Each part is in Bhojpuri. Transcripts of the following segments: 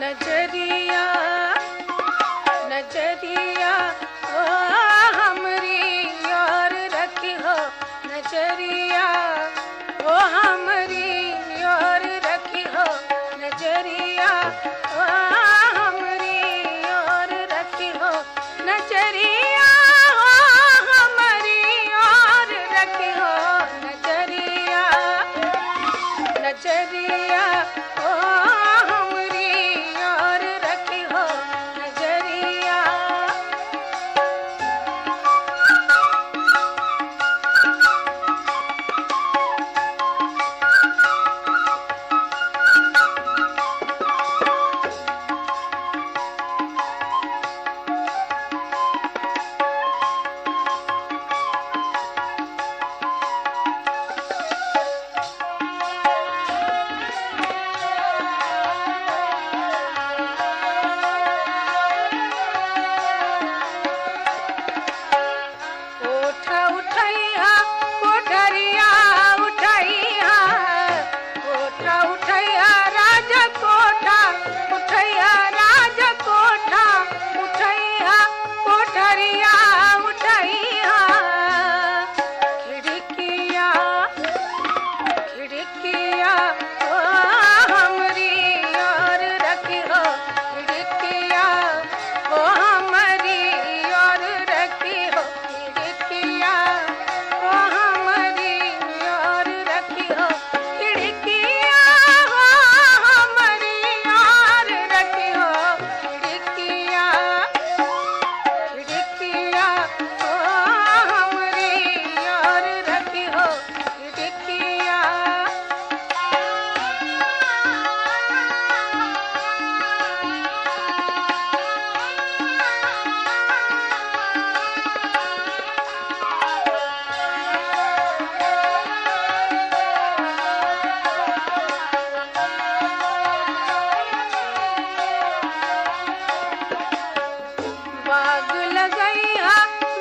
नजरिया नजरिया ओ हमरी और रखी हो नजरिया ओ हमरी और रखी हो नजरिया ओ हमरी और रखी हो नजरिया ओ हमरी और रखी हो नजरिया नजरिया ओ हमरी और रखी हो नजरिया। कोठा उठैया कोठरिया उठैया कोठा उठैया राजा कोठा उठैया राजा कोठा उठैया कोठरिया उठैया खिड़किया खिड़किया ओ हमरी और रखी हो खिड़किया ओ हमरी और रखी हो खिड़किया ओ हमरी और रखी हो खिड़किया ओ हमरी और रखी हो खिड़किया खिड़किया ओ हमरी और रखी हो खिड़किया। बाग लगैया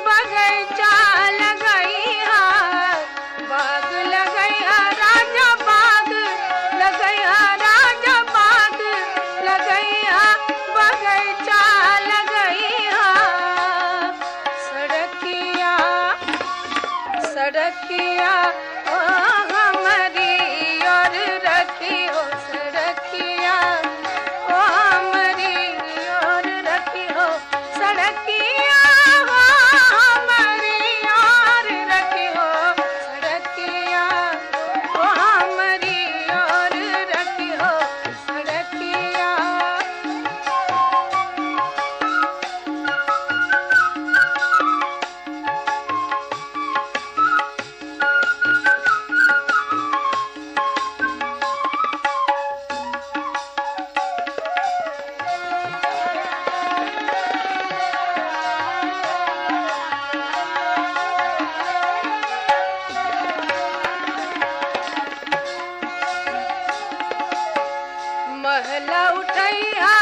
बगैचा लगैया बाग लगैया राजा बाग लगैया राजा बाग लगैया बगैचा लगैया सड़किया सड़किया ओ हमरी और रखी हो सड़किया ओ हमरी और रखी हो सड़किया ओ हमरी और रखी हो सड़किया ओ हमरी और रखी हो सड़किया। महला उठैया